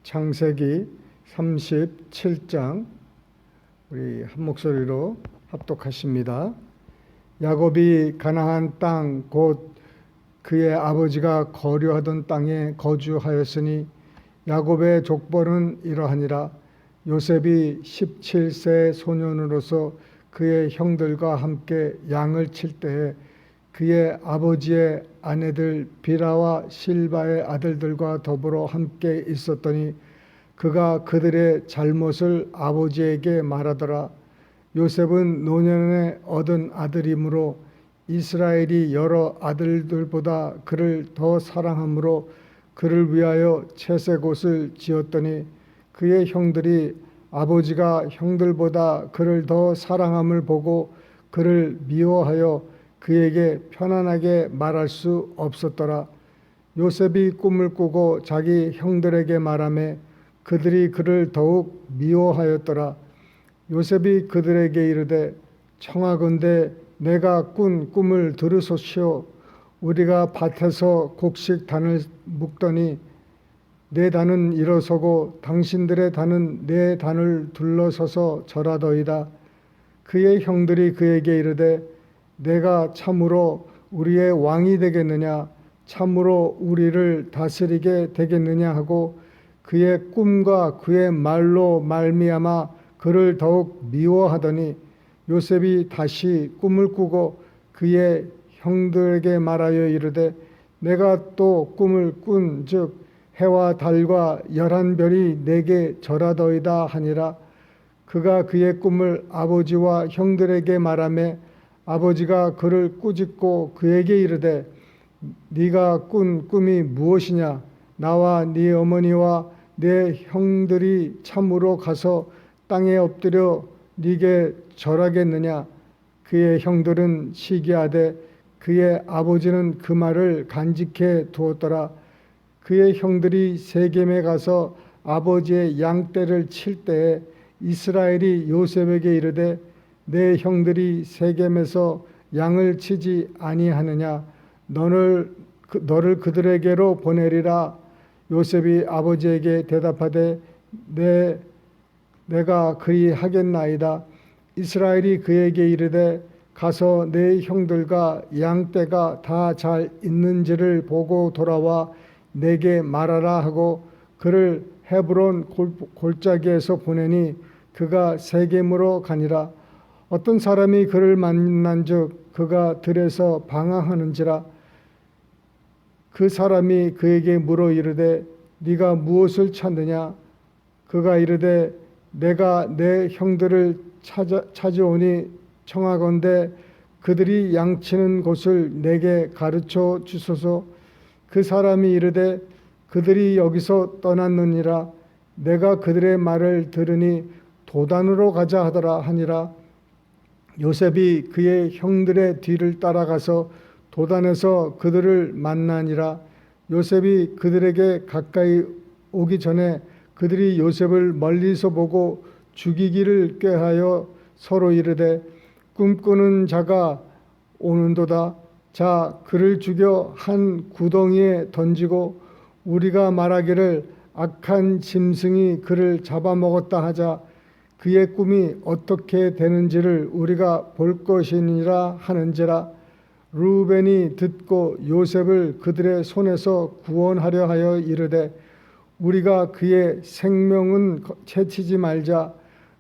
창세기 37장 우리 한 목소리로 합독하십니다. 야곱이 가나안 땅 곧 그의 아버지가 거류하던 땅에 거주하였으니 야곱의 족보는 이러하니라. 요셉이 17세 소년으로서 그의 형들과 함께 양을 칠 때에 그의 아버지의 아내들 비라와 실바의 아들들과 더불어 함께 있었더니 그가 그들의 잘못을 아버지에게 말하더라. 요셉은 노년에 얻은 아들이므로 이스라엘이 여러 아들들보다 그를 더 사랑하므로 그를 위하여 채색옷을 지었더니 그의 형들이 아버지가 형들보다 그를 더 사랑함을 보고 그를 미워하여 그에게 편안하게 말할 수 없었더라. 요셉이 꿈을 꾸고 자기 형들에게 말하매 그들이 그를 더욱 미워하였더라. 요셉이 그들에게 이르되 청하건대 내가 꾼 꿈을 들으소시오. 우리가 밭에서 곡식 단을 묶더니 내 단은 일어서고 당신들의 단은 내 단을 둘러서서 절하더이다. 그의 형들이 그에게 이르되 내가 참으로 우리의 왕이 되겠느냐, 참으로 우리를 다스리게 되겠느냐 하고 그의 꿈과 그의 말로 말미암아 그를 더욱 미워하더니 요셉이 다시 꿈을 꾸고 그의 형들에게 말하여 이르되 내가 또 꿈을 꾼즉 해와 달과 11별이 내게 절하더이다 하니라. 그가 그의 꿈을 아버지와 형들에게 말하매 아버지가 그를 꾸짖고 그에게 이르되 네가 꾼 꿈이 무엇이냐? 나와 네 어머니와 내 형들이 참으로 가서 땅에 엎드려 네게 절하겠느냐? 그의 형들은 시기하되 그의 아버지는 그 말을 간직해 두었더라. 그의 형들이 세겜에 가서 아버지의 양떼를 칠 때에 이스라엘이 요셉에게 이르되 내 형들이 세겜에서 양을 치지 아니하느냐? 너를 그들에게로 보내리라. 요셉이 아버지에게 대답하되 내가 그리 하겠나이다. 이스라엘이 그에게 이르되 가서 내 형들과 양떼가 다 잘 있는지를 보고 돌아와 내게 말하라 하고 그를 헤브론 골짜기에서 보내니 그가 세겜으로 가니라. 어떤 사람이 그를 만난즉 그가 들에서 방황하는지라. 그 사람이 그에게 물어 이르되 네가 무엇을 찾느냐? 그가 이르되 내가 내 형들을 찾아오니 청하건대 그들이 양치는 곳을 내게 가르쳐 주소서. 그 사람이 이르되 그들이 여기서 떠났느니라. 내가 그들의 말을 들으니 도단으로 가자 하더라 하니라. 요셉이 그의 형들의 뒤를 따라가서 도단에서 그들을 만나니라. 요셉이 그들에게 가까이 오기 전에 그들이 요셉을 멀리서 보고 죽이기를 꾀하여 서로 이르되 꿈꾸는 자가 오는도다. 자, 그를 죽여 한 구덩이에 던지고 우리가 말하기를 악한 짐승이 그를 잡아먹었다 하자. 그의 꿈이 어떻게 되는지를 우리가 볼 것이니라 하는지라. 르우벤이 듣고 요셉을 그들의 손에서 구원하려 하여 이르되 우리가 그의 생명은 해치지 말자.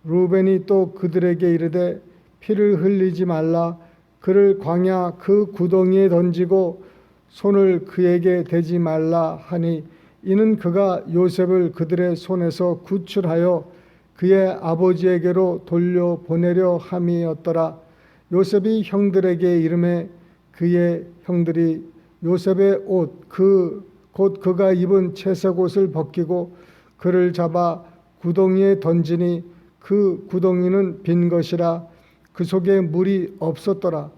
르우벤이 또 그들에게 이르되 피를 흘리지 말라. 그를 광야 그 구덩이에 던지고 손을 그에게 대지 말라 하니 이는 그가 요셉을 그들의 손에서 구출하여 그의 아버지에게로 돌려보내려 함이었더라. 요셉이 형들에게 이르매 그의 형들이 요셉의 옷 곧 그가 입은 채색옷을 벗기고 그를 잡아 구덩이에 던지니 그 구덩이는 빈 것이라. 그 속에 물이 없었더라.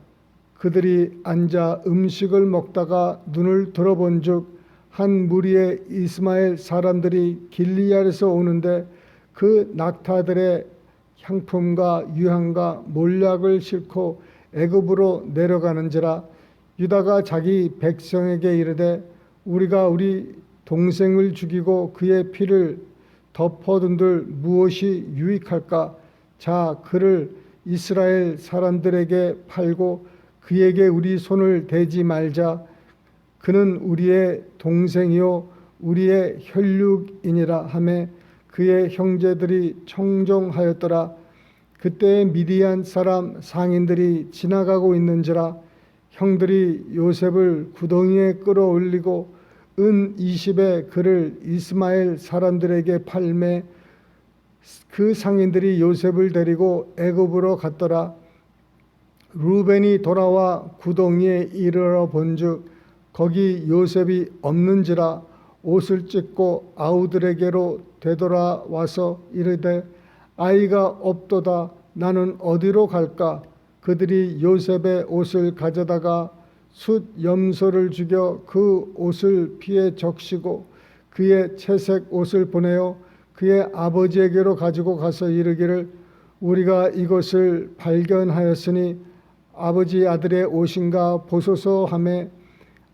그들이 앉아 음식을 먹다가 눈을 들어본즉 한 무리의 이스마엘 사람들이 길리앗에서 오는데 그 낙타들의 향품과 유향과 몰약을 싣고 애굽으로 내려가는지라. 유다가 자기 백성에게 이르되 우리가 우리 동생을 죽이고 그의 피를 덮어둔들 무엇이 유익할까? 자, 그를 이스라엘 사람들에게 팔고 그에게 우리 손을 대지 말자. 그는 우리의 동생이요 우리의 혈육이니라 하매 그의 형제들이 청종하였더라. 그때 미디안 사람 상인들이 지나가고 있는지라 형들이 요셉을 구덩이에 끌어올리고 은 20에 그를 이스마엘 사람들에게 팔매 그 상인들이 요셉을 데리고 애굽으로 갔더라. 루벤이 돌아와 구덩이에 이르러 본즉 거기 요셉이 없는지라 옷을 찢고 아우들에게로 되돌아와서 이르되 아이가 없도다. 나는 어디로 갈까? 그들이 요셉의 옷을 가져다가 숫 염소를 죽여 그 옷을 피에 적시고 그의 채색 옷을 보내어 그의 아버지에게로 가지고 가서 이르기를 우리가 이것을 발견하였으니 아버지 아들의 옷인가 보소서 하매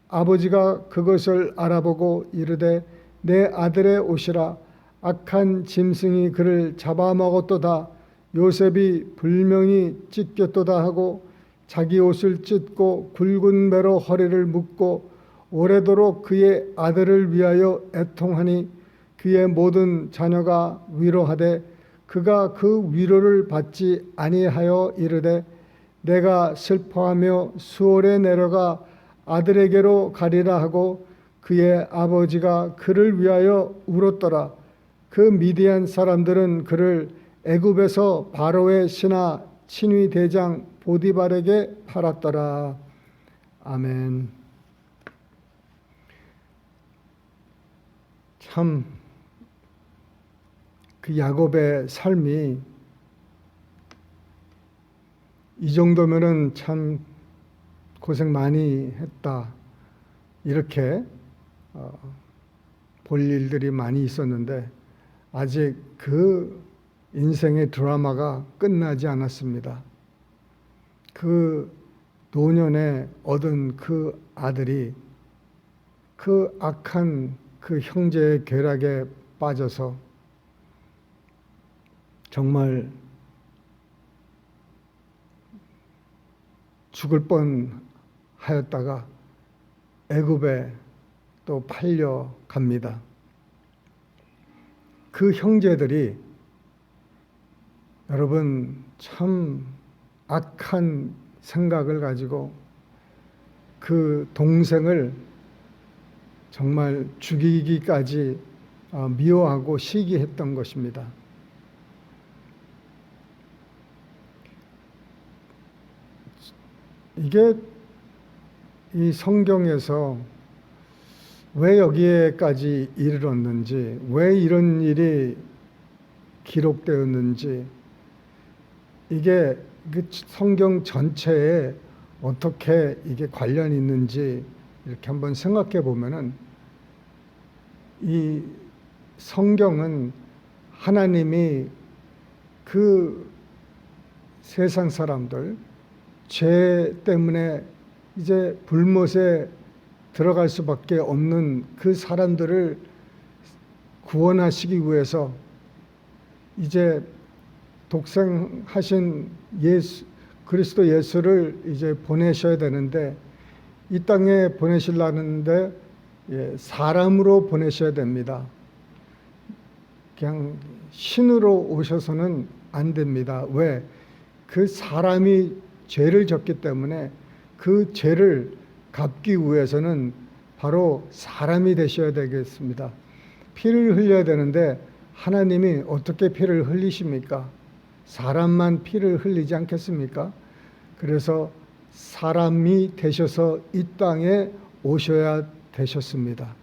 아버지가 그것을 알아보고 이르되 내 아들의 옷이라. 악한 짐승이 그를 잡아먹었도다. 요셉이 불명이 찢겼도다 하고 자기 옷을 찢고 굵은 배로 허리를 묶고 오래도록 그의 아들을 위하여 애통하니 그의 모든 자녀가 위로하되 그가 그 위로를 받지 아니하여 이르되 내가 슬퍼하며 수월에 내려가 아들에게로 가리라 하고 그의 아버지가 그를 위하여 울었더라. 그 미디안 사람들은 그를 애굽에서 바로의 신하 친위 대장 보디발에게 팔았더라. 아멘. 참 그 야곱의 삶이 이 정도면은 참 고생 많이 했다. 이렇게 볼 일들이 많이 있었는데 아직 그 인생의 드라마가 끝나지 않았습니다. 그 노년에 얻은 그 아들이 그 악한 그 형제의 괴락에 빠져서 정말 죽을 뻔 하였다가 애굽에 또 팔려갑니다. 그 형제들이 여러분 참 악한 생각을 가지고 그 동생을 정말 죽이기까지 미워하고 시기했던 것입니다. 이게 이 성경에서 왜 여기에까지 이르렀는지, 왜 이런 일이 기록되었는지, 이게 성경 전체에 어떻게 이게 관련이 있는지 이렇게 한번 생각해 보면은 이 성경은 하나님이 그 세상 사람들 죄 때문에 이제 불못에 들어갈 수밖에 없는 그 사람들을 구원하시기 위해서 이제 독생하신 예수 그리스도 예수를 이제 보내셔야 되는데 이 땅에 보내시려는데 사람으로 보내셔야 됩니다. 그냥 신으로 오셔서는 안 됩니다. 왜? 그 사람이 죄를 졌기 때문에 그 죄를 갚기 위해서는 바로 사람이 되셔야 되겠습니다. 피를 흘려야 되는데 하나님이 어떻게 피를 흘리십니까? 사람만 피를 흘리지 않겠습니까? 그래서 사람이 되셔서 이 땅에 오셔야 되셨습니다.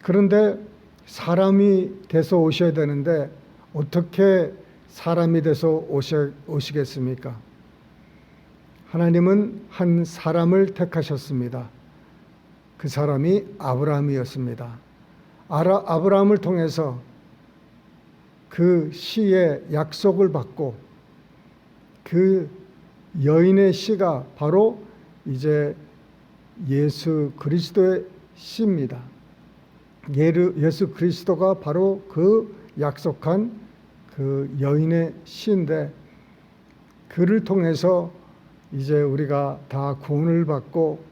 그런데 사람이 돼서 오셔야 되는데 어떻게 사람이 돼서 오시겠습니까? 하나님은 한 사람을 택하셨습니다. 그 사람이 아브라함이었습니다. 아브라함을 통해서 그 씨의 약속을 받고 그 여인의 씨가 바로 이제 예수 그리스도의 씨입니다. 예수 그리스도가 바로 그 약속한 그 여인의 시인데, 그를 통해서 이제 우리가 다 구원을 받고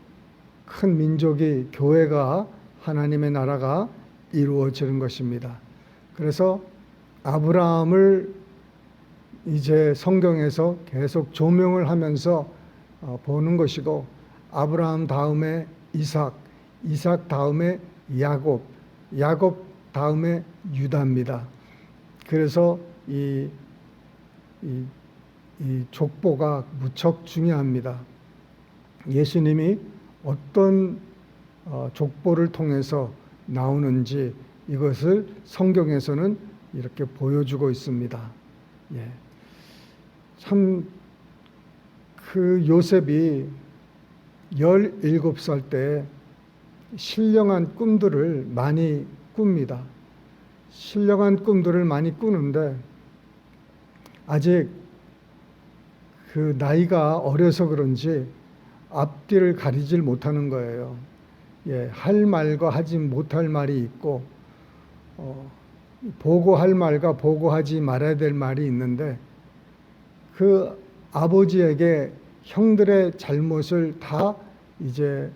큰 민족이, 교회가, 하나님의 나라가 이루어지는 것입니다. 그래서 아브라함을 이제 성경에서 계속 조명을 하면서 보는 것이고, 아브라함 다음에 이삭, 이삭 다음에 야곱, 야곱 다음에 유다입니다. 그래서 이 족보가 무척 중요합니다. 예수님이 어떤 족보를 통해서 나오는지 이것을 성경에서는 이렇게 보여주고 있습니다. 예. 참 그 요셉이 17살 때 신령한 꿈들을 많이 꿉니다. 신령한 꿈들을 많이 꾸는데 아직 그 나이가 어려서 그런지 앞뒤를 가리질 못하는 거예요. 예, 할 말과 하지 못할 말이 있고, 보고할 말과 보고하지 말아야 될 말이 있는데, 그 아버지에게 형들의 잘못을 다 이제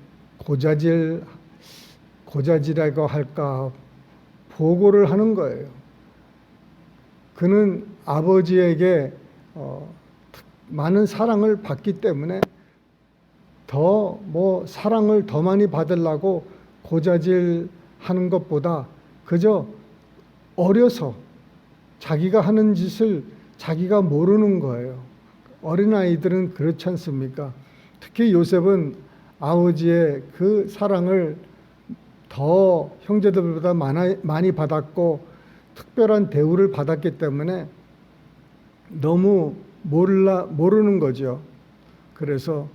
고자질이라고 할까, 보고를 하는 거예요. 그는 아버지에게 많은 사랑을 받기 때문에 더 사랑을 더 많이 받으려고 고자질 하는 것보다 그저 어려서 자기가 하는 짓을 자기가 모르는 거예요. 어린아이들은 그렇지 않습니까? 특히 요셉은 아버지의 그 사랑을 더 형제들보다 많이 받았고 특별한 대우를 받았기 때문에 너무 모르는 거죠. 그래서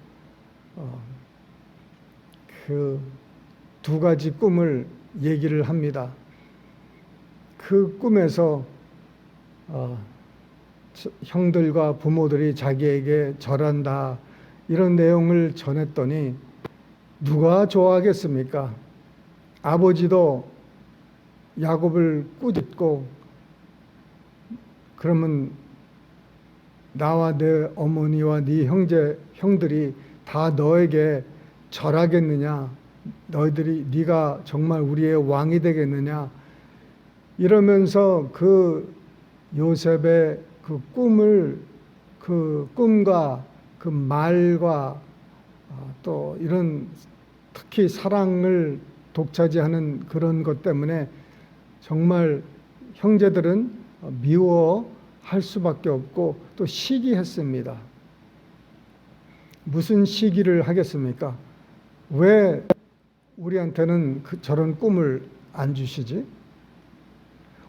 그 두 가지 꿈을 얘기를 합니다. 그 꿈에서 형들과 부모들이 자기에게 절한다, 이런 내용을 전했더니 누가 좋아하겠습니까? 아버지도 야곱을 꾸짖고, 그러면 나와 내 어머니와 네 형들이 다 너에게 절하겠느냐? 네가 정말 우리의 왕이 되겠느냐? 이러면서 그 요셉의 그 꿈과 그 말과 또 이런 특히 사랑을 독차지하는 그런 것 때문에 정말 형제들은 미워할 수밖에 없고 또 시기했습니다. 무슨 시기를 하겠습니까? 왜 우리한테는 저런 꿈을 안 주시지?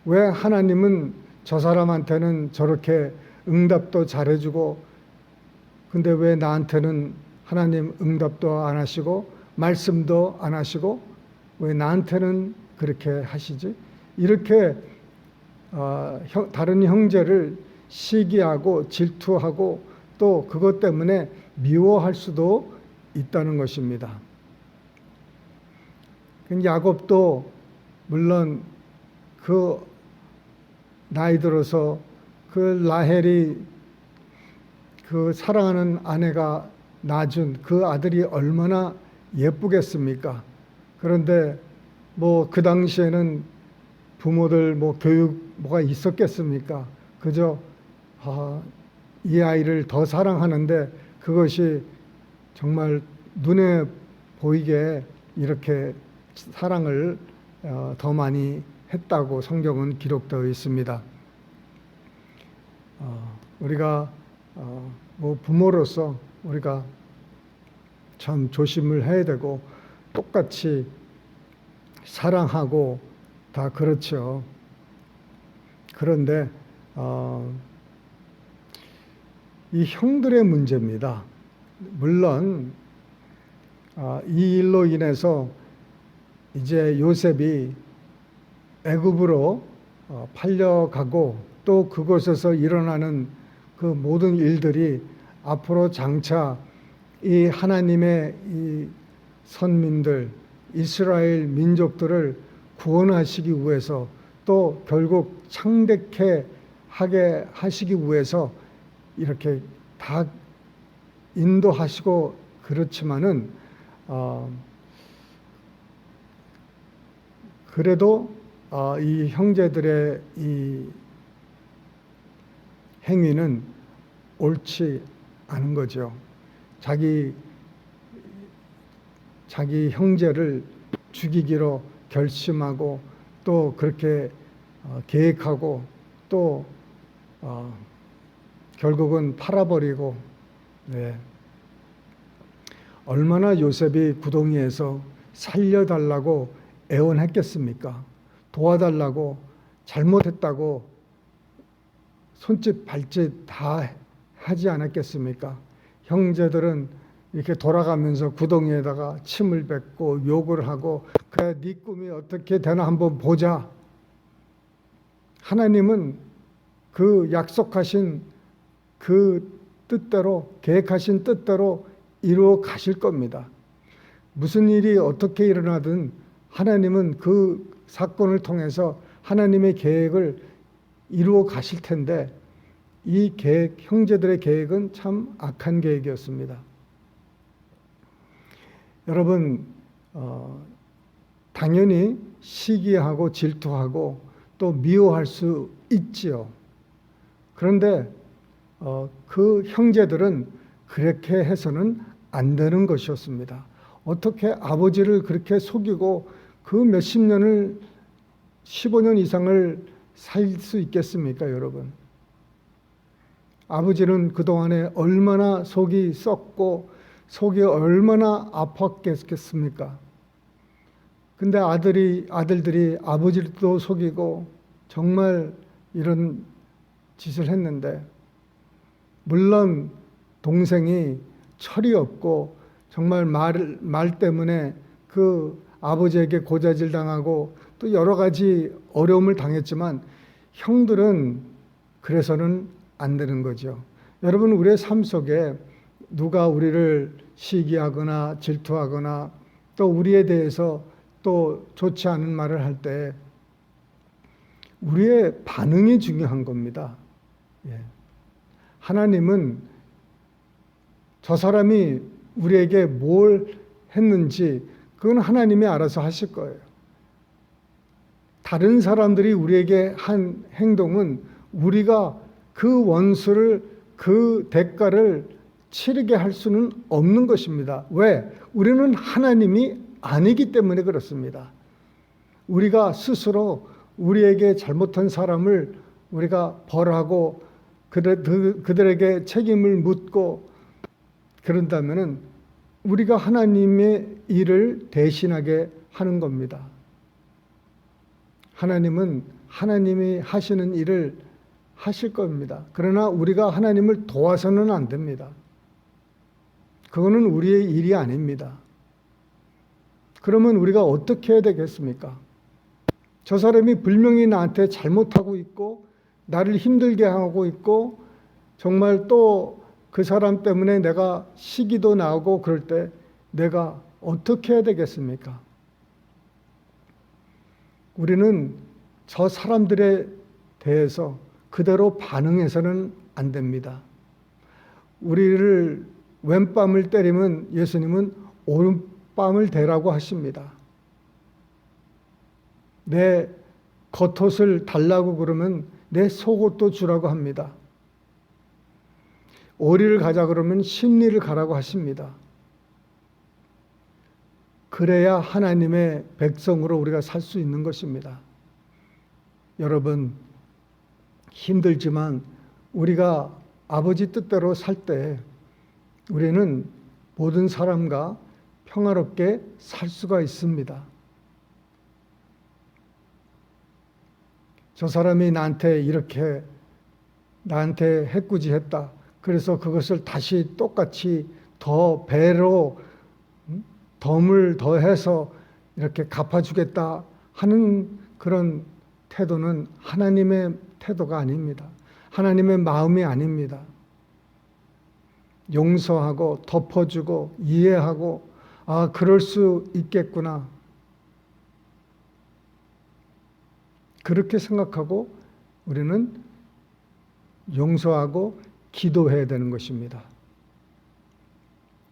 왜 하나님은 저 사람한테는 저렇게 응답도 잘해주고, 근데 왜 나한테는 하나님 응답도 안 하시고 말씀도 안 하시고 왜 나한테는 그렇게 하시지? 이렇게 다른 형제를 시기하고 질투하고 또 그것 때문에 미워할 수도 있다는 것입니다. 야곱도 물론 그 나이 들어서 그 라헬이 그 사랑하는 아내가 낳아준 그 아들이 얼마나 예쁘겠습니까? 그런데 그 당시에는 부모들 교육 뭐가 있었겠습니까? 그저 이 아이를 더 사랑하는데 그것이 정말 눈에 보이게 이렇게 사랑을 더 많이 했다고 성경은 기록되어 있습니다. 우리가 부모로서 우리가 참 조심을 해야 되고 똑같이 사랑하고 다 그렇죠. 그런데 이 형들의 문제입니다. 물론 이 일로 인해서 이제 요셉이 애굽으로 팔려가고 또 그곳에서 일어나는 그 모든 일들이 앞으로 장차 이 하나님의 이 선민들, 이스라엘 민족들을 구원하시기 위해서 또 결국 창대케 하게 하시기 위해서 이렇게 다 인도하시고 그렇지만은 그래도 이 형제들의 이 행위는 옳지 않은 거죠. 자기 형제를 죽이기로 결심하고 또 그렇게 계획하고 또 결국은 팔아버리고, 네. 얼마나 요셉이 구덩이에서 살려달라고 애원했겠습니까? 도와달라고, 잘못했다고 손짓 발짓 다 하지 않았겠습니까? 형제들은 이렇게 돌아가면서 구덩이에다가 침을 뱉고 욕을 하고, 그래 네 꿈이 어떻게 되나 한번 보자. 하나님은 그 약속하신 그 뜻대로, 계획하신 뜻대로 이루어 가실 겁니다. 무슨 일이 어떻게 일어나든 하나님은 그 사건을 통해서 하나님의 계획을 이루어 가실 텐데, 이 계획, 형제들의 계획은 참 악한 계획이었습니다. 여러분, 당연히 시기하고 질투하고 또 미워할 수 있지요. 그런데 그 형제들은 그렇게 해서는 안 되는 것이었습니다. 어떻게 아버지를 그렇게 속이고 그 몇십 년을 15년 이상을 살 수 있겠습니까, 여러분? 아버지는 그동안에 얼마나 속이 썩고 속이 얼마나 아팠겠습니까? 근데 아들들이 아버지도 속이고 정말 이런 짓을 했는데, 물론 동생이 철이 없고 정말 말 때문에 그 아버지에게 고자질 당하고 또 여러 가지 어려움을 당했지만 형들은 그래서는 안 되는 거죠. 여러분, 우리의 삶 속에 누가 우리를 시기하거나 질투하거나 또 우리에 대해서 또 좋지 않은 말을 할 때 우리의 반응이 중요한 겁니다. 예. 하나님은 저 사람이 우리에게 뭘 했는지 그건 하나님이 알아서 하실 거예요. 다른 사람들이 우리에게 한 행동은 우리가 그 원수를, 그 대가를 치르게 할 수는 없는 것입니다. 왜? 우리는 하나님이 아니기 때문에 그렇습니다. 우리가 스스로 우리에게 잘못한 사람을 우리가 벌하고 그들에게 책임을 묻고 그런다면은 우리가 하나님의 일을 대신하게 하는 겁니다. 하나님은 하나님이 하시는 일을 하실 겁니다. 그러나 우리가 하나님을 도와서는 안 됩니다. 그거는 우리의 일이 아닙니다. 그러면 우리가 어떻게 해야 되겠습니까? 저 사람이 분명히 나한테 잘못하고 있고 나를 힘들게 하고 있고 정말 또 그 사람 때문에 내가 시기도 나오고 그럴 때 내가 어떻게 해야 되겠습니까? 우리는 저 사람들에 대해서 그대로 반응해서는 안 됩니다. 우리를 왼뺨을 때리면 예수님은 오른뺨을 대라고 하십니다. 내 겉옷을 달라고 그러면 내 속옷도 주라고 합니다. 오리를 가자 그러면 십리를 가라고 하십니다. 그래야 하나님의 백성으로 우리가 살 수 있는 것입니다. 여러분, 힘들지만 우리가 아버지 뜻대로 살 때 우리는 모든 사람과 평화롭게 살 수가 있습니다. 저 사람이 나한테 해꾸지했다. 그래서 그것을 다시 똑같이 더 배로 덤을 더해서 이렇게 갚아주겠다 하는 그런 태도는 하나님의 태도가 아닙니다. 하나님의 마음이 아닙니다. 용서하고 덮어주고 이해하고 그럴 수 있겠구나. 그렇게 생각하고 우리는 용서하고 기도해야 되는 것입니다.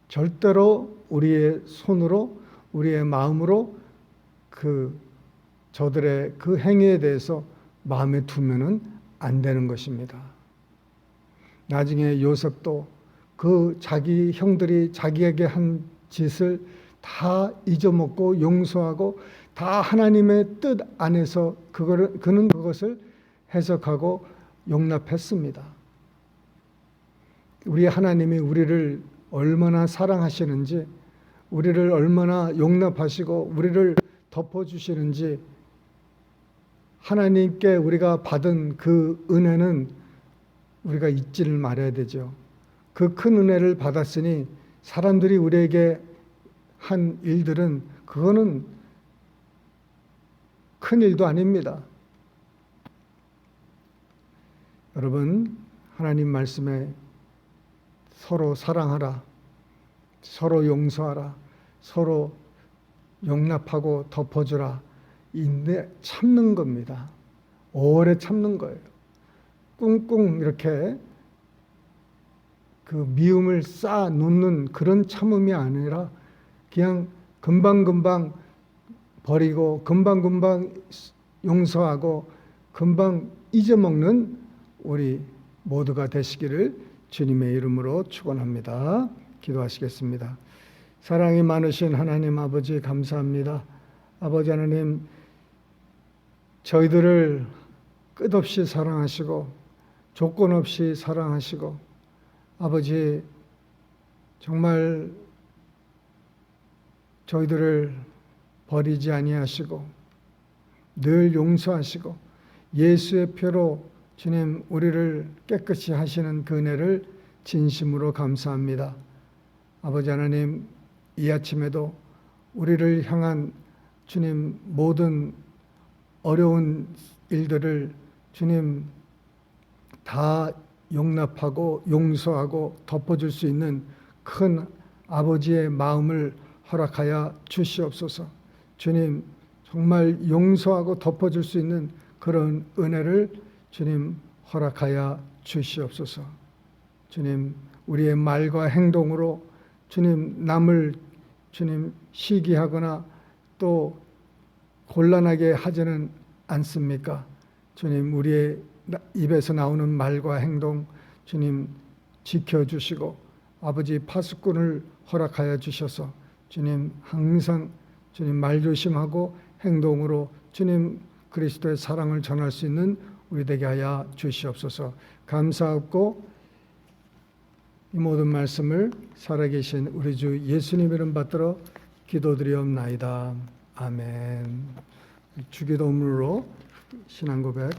절대로 우리의 손으로, 우리의 마음으로 저들의 그 행위에 대해서 마음에 두면은 안 되는 것입니다. 나중에 요셉도 그 자기 형들이 자기에게 한 짓을 다 잊어먹고 용서하고 다 하나님의 뜻 안에서 그는 그것을 해석하고 용납했습니다. 우리 하나님이 우리를 얼마나 사랑하시는지, 우리를 얼마나 용납하시고 우리를 덮어주시는지, 하나님께 우리가 받은 그 은혜는 우리가 잊지를 말아야 되죠. 그 큰 은혜를 받았으니 사람들이 우리에게 한 일들은 그거는 큰 일도 아닙니다. 여러분, 하나님 말씀에 서로 사랑하라, 서로 용서하라, 서로 용납하고 덮어주라, 인내 참는 겁니다. 오래 참는 거예요. 꿍꿍 이렇게 그 미움을 쌓아 놓는 그런 참음이 아니라 그냥 금방금방 버리고 금방금방 용서하고 금방 잊어먹는 우리 모두가 되시기를 주님의 이름으로 축원합니다. 기도하시겠습니다. 사랑이 많으신 하나님 아버지 감사합니다. 아버지 하나님, 저희들을 끝없이 사랑하시고 조건 없이 사랑하시고 아버지 정말 저희들을 버리지 아니하시고 늘 용서하시고 예수의 피로 주님 우리를 깨끗이 하시는 그 은혜를 진심으로 감사합니다. 아버지 하나님, 이 아침에도 우리를 향한 주님 모든 어려운 일들을 주님 다 용납하고 용서하고 덮어줄 수 있는 큰 아버지의 마음을 허락하여 주시옵소서. 주님 정말 용서하고 덮어줄 수 있는 그런 은혜를 주님 허락하여 주시옵소서. 주님 우리의 말과 행동으로 주님 남을 주님 시기하거나 또 곤란하게 하지는 않습니까? 주님 우리의 입에서 나오는 말과 행동 주님 지켜주시고 아버지 파수꾼을 허락하여 주셔서 주님 항상 주님 말조심하고 행동으로 주님 그리스도의 사랑을 전할 수 있는 우리 되게 하여 주시옵소서. 감사하고 이 모든 말씀을 살아계신 우리 주 예수님 이름 받들어 기도드리옵나이다. 아멘. 주기도문으로 신앙고백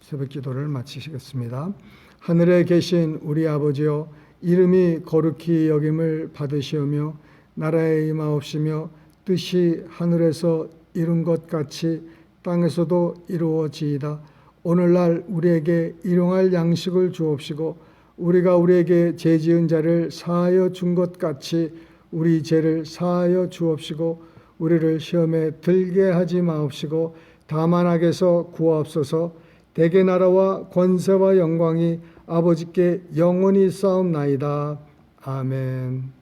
새벽 기도를 마치시겠습니다. 하늘에 계신 우리 아버지여, 이름이 거룩히 여김을 받으시오며 나라에 임하옵시며 뜻이 하늘에서 이룬 것 같이 땅에서도 이루어지이다. 오늘날 우리에게 일용할 양식을 주옵시고 우리가 우리에게 죄 지은 자를 사하여 준 것 같이 우리 죄를 사하여 주옵시고 우리를 시험에 들게 하지 마옵시고 다만 악에서 구하옵소서. 대개 나라와 권세와 영광이 아버지께 영원히 쌓옵나이다. 아멘.